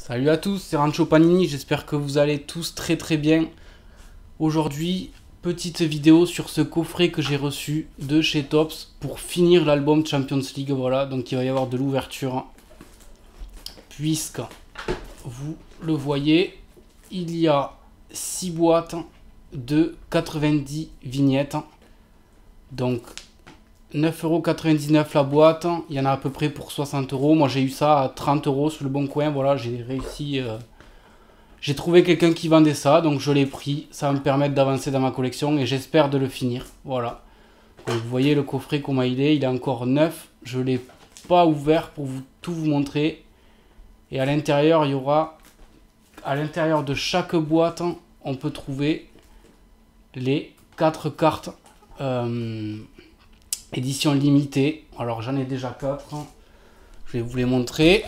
Salut à tous, c'est Rancho Panini, j'espère que vous allez tous très bien. Aujourd'hui, petite vidéo sur ce coffret que j'ai reçu de chez Topps pour finir l'album Champions League. Voilà, donc il va y avoir de l'ouverture. Puisque vous le voyez, il y a 6 boîtes de 90 vignettes. Donc 9,99€ la boîte, il y en a à peu près pour 60€. Moi j'ai eu ça à 30€ sur le bon coin, voilà, j'ai réussi. J'ai trouvé quelqu'un qui vendait ça, donc je l'ai pris. Ça va me permettre d'avancer dans ma collection et j'espère de le finir. Voilà. Donc vous voyez le coffret comment il est encore neuf. Je ne l'ai pas ouvert pour tout vous montrer. Et à l'intérieur, il y aura, à l'intérieur de chaque boîte, on peut trouver les 4 cartes. Édition limitée. Alors j'en ai déjà 4. Je vais vous les montrer.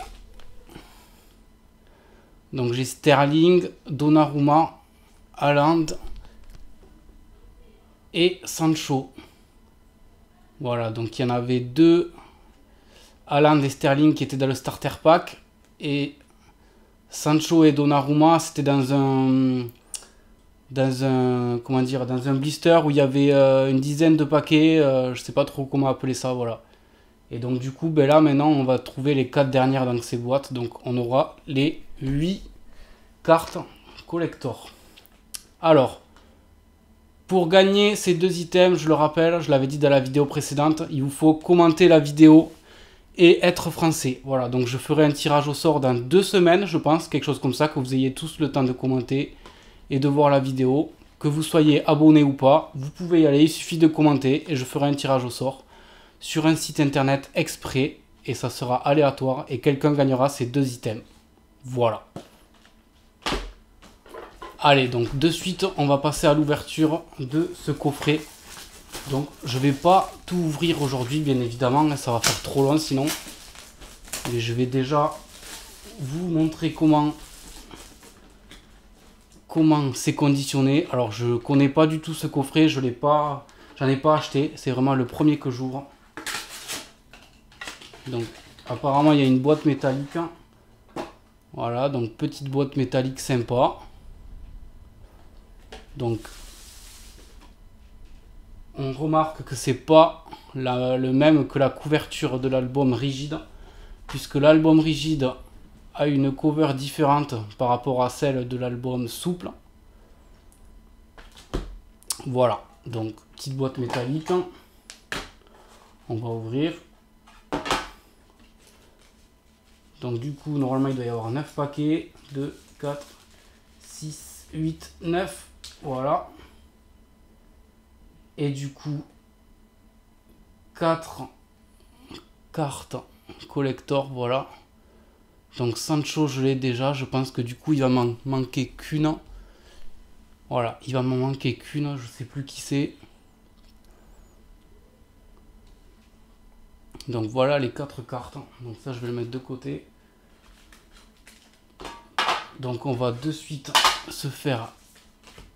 Donc j'ai Sterling, Donnarumma, Haaland et Sancho. Voilà, donc il y en avait 2 Haaland et Sterling qui étaient dans le starter pack. Et Sancho et Donnarumma, c'était dans un comment dire, dans un blister où il y avait une dizaine de paquets, je sais pas trop comment appeler ça, voilà. Et donc du coup, ben là maintenant on va trouver les 4 dernières dans ces boîtes, donc on aura les 8 cartes collector. Alors, pour gagner ces 2 items, je le rappelle, je l'avais dit dans la vidéo précédente, il vous faut commenter la vidéo et être français. Voilà, donc je ferai un tirage au sort dans 2 semaines, je pense, quelque chose comme ça, que vous ayez tous le temps de commenter et de voir la vidéo. Que vous soyez abonné ou pas, vous pouvez y aller, il suffit de commenter et je ferai un tirage au sort sur un site internet exprès et ça sera aléatoire et quelqu'un gagnera ces 2 items. Voilà. Allez, donc de suite, on va passer à l'ouverture de ce coffret. Donc je vais pas tout ouvrir aujourd'hui, bien évidemment, ça va faire trop long sinon. Mais je vais déjà vous montrer comment c'est conditionné. Alors je connais pas du tout ce coffret, j'en ai pas acheté, c'est vraiment le premier que j'ouvre. Donc apparemment il y a une boîte métallique. Voilà, donc petite boîte métallique sympa. Donc on remarque que c'est pas le même que la couverture de l'album rigide, puisque l'album rigide a une cover différente par rapport à celle de l'album souple. Voilà, donc petite boîte métallique. On va ouvrir. Donc du coup, normalement, il doit y avoir 9 paquets. 2, 4, 6, 8, 9. Voilà. Et du coup, 4 cartes collector, voilà. Donc Sancho, je l'ai déjà. Je pense que du coup, il va m'en manquer qu'une. Voilà, il va m'en manquer qu'une. Je sais plus qui c'est. Donc voilà les 4 cartes. Donc ça, je vais le mettre de côté. Donc on va de suite se faire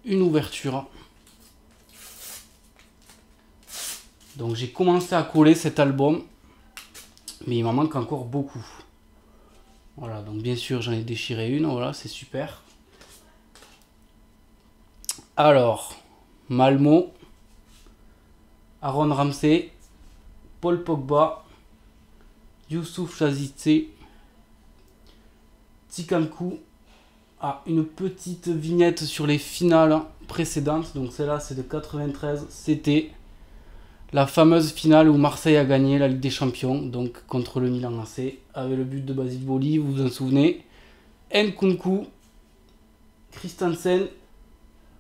une ouverture. Donc j'ai commencé à coller cet album, mais il m'en manque encore beaucoup. Voilà, donc bien sûr j'en ai déchiré une, voilà, c'est super. Alors, Malmo, Aaron Ramsey, Paul Pogba, Youssouf Chazitse, Tikankou. Ah, une petite vignette sur les finales précédentes. Donc celle-là c'est de 93, c'était la fameuse finale où Marseille a gagné la Ligue des Champions, donc contre le Milan AC, avec le but de Basile Boli, vous vous en souvenez. Nkunku, Christensen,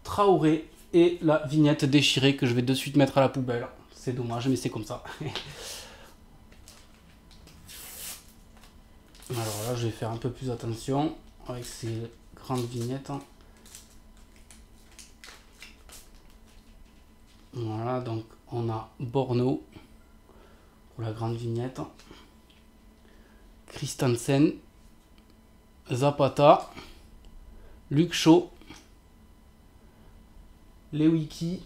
Traoré et la vignette déchirée que je vais de suite mettre à la poubelle. C'est dommage, mais c'est comme ça. Alors là, je vais faire un peu plus attention avec ces grandes vignettes. Voilà, donc on a Borno pour la grande vignette, Christensen, Zapata, Luke Shaw, Lewicki,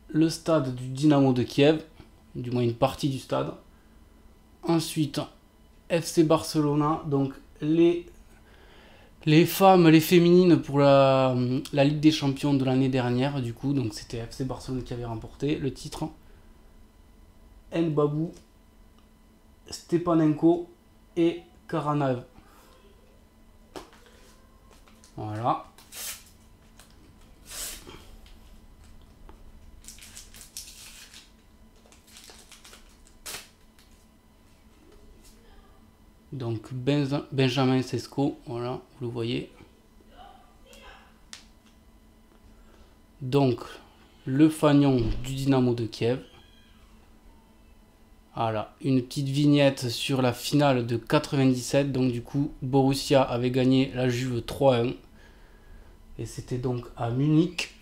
le stade du Dynamo de Kiev, du moins une partie du stade. Ensuite, FC Barcelona, donc les Les femmes, les féminines pour la Ligue des Champions de l'année dernière, du coup, donc c'était FC Barcelone qui avait remporté le titre. Mbabou, Stepanenko et Karanaev. Voilà. Donc Benjamin Sesko, voilà, vous le voyez. Donc le fanion du Dynamo de Kiev. Voilà, une petite vignette sur la finale de 97. Donc du coup, Borussia avait gagné la Juve 3-1. Et c'était donc à Munich.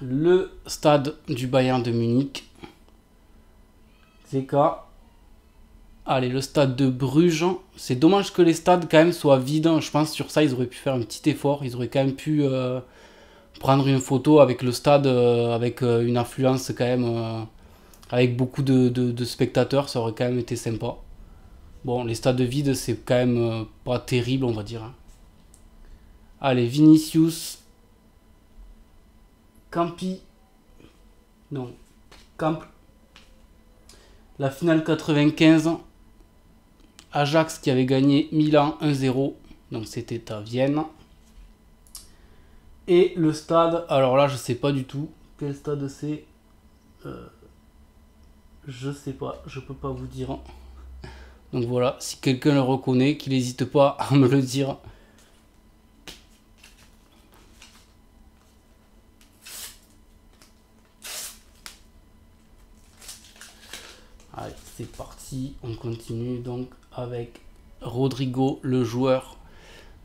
Le stade du Bayern de Munich. Zeka. Allez, le stade de Bruges. C'est dommage que les stades quand même soient vides. Je pense sur ça, ils auraient pu faire un petit effort. Ils auraient quand même pu prendre une photo avec le stade, avec une affluence quand même, avec beaucoup de spectateurs. Ça aurait quand même été sympa. Bon, les stades vides, c'est quand même pas terrible, on va dire. Allez, Vinicius. Campi. Non, Camp. La finale 95. Ajax qui avait gagné Milan 1-0. Donc c'était à Vienne. Et le stade, alors là je sais pas du tout quel stade c'est. Je sais pas, je peux pas vous dire. Donc voilà, si quelqu'un le reconnaît, qu'il n'hésite pas à me le dire. Allez, c'est parti, on continue donc avec Rodrigo, le joueur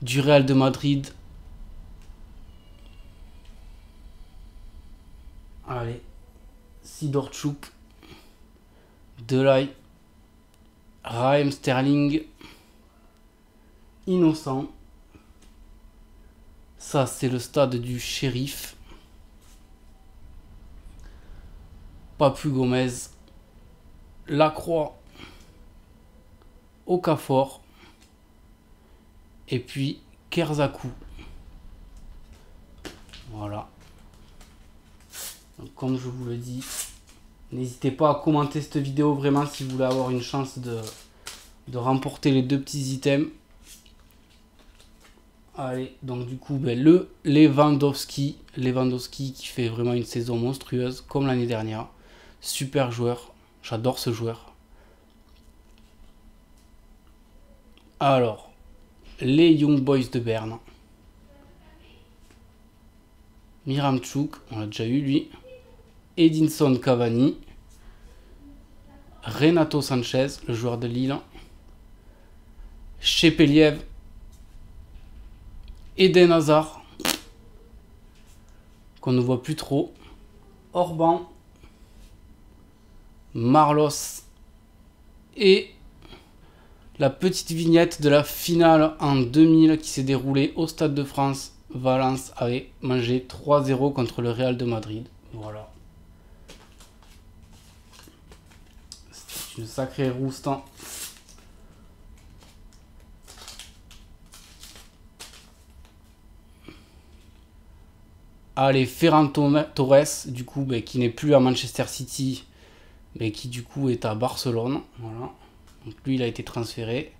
du Real de Madrid. Allez, Sidorchuk, Delay, Raheem Sterling, Innocent. Ça, c'est le stade du Shérif. Papu Gomez, Lacroix, Okafor et puis Kerzakou. Voilà. Donc, comme je vous le dis, n'hésitez pas à commenter cette vidéo vraiment si vous voulez avoir une chance de remporter les deux petits items. Allez, donc du coup, ben, le Lewandowski qui fait vraiment une saison monstrueuse comme l'année dernière. Super joueur, j'adore ce joueur. Alors, les Young Boys de Berne. Miramchuk, on l'a déjà eu lui. Edinson Cavani. Renato Sanchez, le joueur de Lille. Chepeliev. Eden Hazard, qu'on ne voit plus trop. Orban. Marlos. Et la petite vignette de la finale en 2000 qui s'est déroulée au Stade de France. Valence avait mangé 3-0 contre le Real de Madrid. Voilà. C'est une sacrée rouste. Allez, Ferran Torres, du coup, qui n'est plus à Manchester City, mais qui du coup est à Barcelone. Voilà. Donc lui, il a été transféré.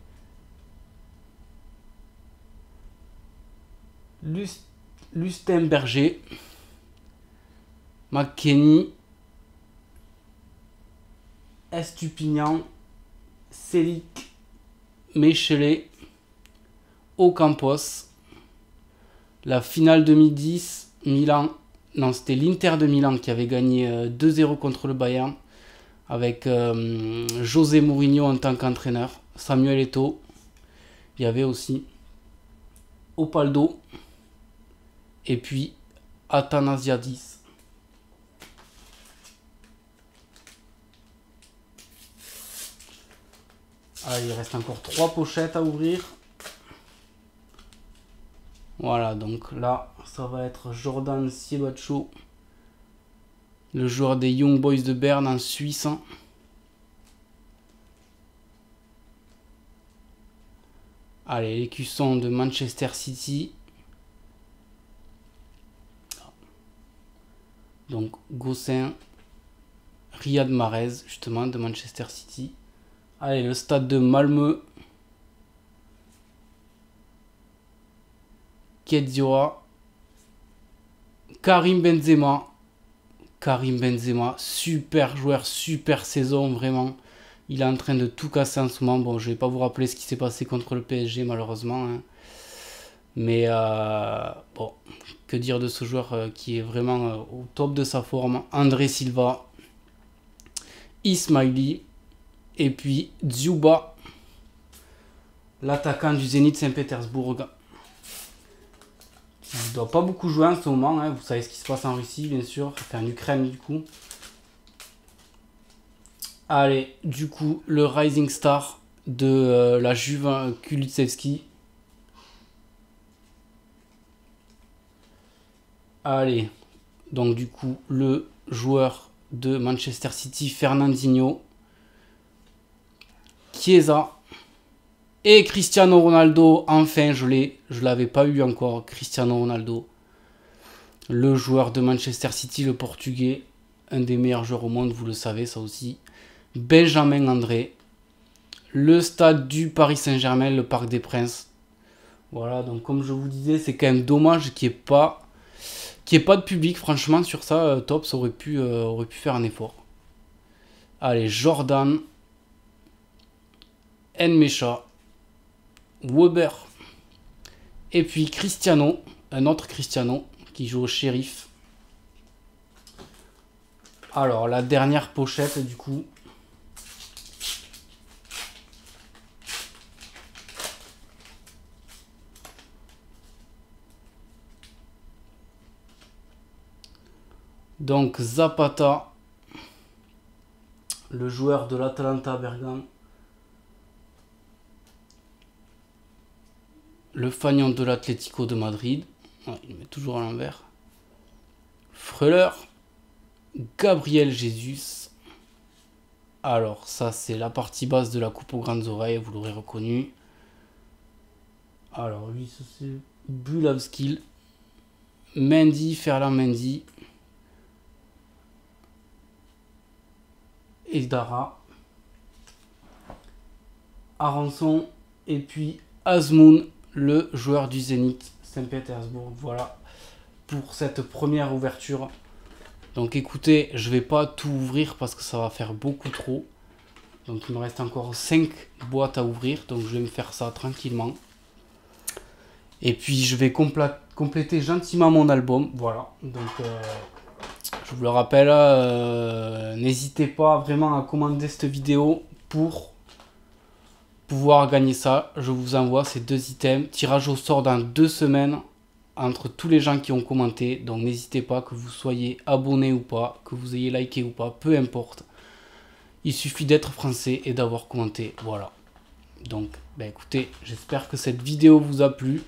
Lustenberger, McKennie, Estupinian, Selic, Mechelet, Ocampos. La finale 2010, Milan, non c'était l'Inter de Milan qui avait gagné 2-0 contre le Bayern avec José Mourinho en tant qu'entraîneur, Samuel Eto'o, il y avait aussi Opaldo et puis Athanasiadis. Allez, il reste encore 3 pochettes à ouvrir. Voilà, donc là, ça va être Jordan Siebatcho, le joueur des Young Boys de Berne en Suisse. Allez, l'écusson de Manchester City. Donc, Gossin, Riyad Mahrez, justement, de Manchester City. Allez, le stade de Malmö. Kedira. Karim Benzema. Karim Benzema, super joueur, super saison, vraiment. Il est en train de tout casser en ce moment. Bon, je vais pas vous rappeler ce qui s'est passé contre le PSG, malheureusement. Hein. Mais, bon, que dire de ce joueur qui est vraiment au top de sa forme. André Silva. Ismaili. Et puis, Dzyuba. L'attaquant du Zénith Saint-Pétersbourg. Il ne doit pas beaucoup jouer en ce moment, hein. Vous savez ce qui se passe en Russie, bien sûr, enfin en Ukraine du coup. Allez, du coup, le Rising Star de la Juve, Kulusevski. Allez, donc du coup, le joueur de Manchester City, Fernandinho. Chiesa. Et Cristiano Ronaldo, enfin je l'avais pas eu encore, Cristiano Ronaldo. Le joueur de Manchester City, le portugais, un des meilleurs joueurs au monde, vous le savez ça aussi. Benjamin André. Le stade du Paris Saint-Germain, le Parc des Princes. Voilà, donc comme je vous disais, c'est quand même dommage qu'il n'y ait pas de public. Franchement, sur ça, Tops aurait pu faire un effort. Allez, Jordan. Nmecha. Weber. Et puis Cristiano, un autre Cristiano qui joue au Sheriff. Alors la dernière pochette du coup. Donc Zapata, le joueur de l'Atalanta Bergame. Le fanion de l'Atlético de Madrid. Ouais, il met toujours à l'envers. Freuler. Gabriel Jesus. Alors, ça, c'est la partie basse de la coupe aux grandes oreilles. Vous l'aurez reconnu. Alors, lui, ça, c'est Bulavskil. Mendy, Ferland Mendy. Esdara. Aranson. Et puis, Azmoun, le joueur du Zénith Saint-Pétersbourg. Voilà pour cette première ouverture. Donc écoutez, je vais pas tout ouvrir parce que ça va faire beaucoup trop. Donc il me reste encore 5 boîtes à ouvrir. Donc je vais me faire ça tranquillement. Et puis je vais compléter gentiment mon album. Voilà. Donc je vous le rappelle, n'hésitez pas vraiment à commander cette vidéo pour pouvoir gagner ça. Je vous envoie ces 2 items. Tirage au sort dans 2 semaines entre tous les gens qui ont commenté. Donc n'hésitez pas, que vous soyez abonné ou pas, que vous ayez liké ou pas, peu importe. Il suffit d'être français et d'avoir commenté. Voilà. Donc écoutez, j'espère que cette vidéo vous a plu.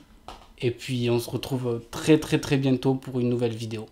Et puis on se retrouve très bientôt pour une nouvelle vidéo.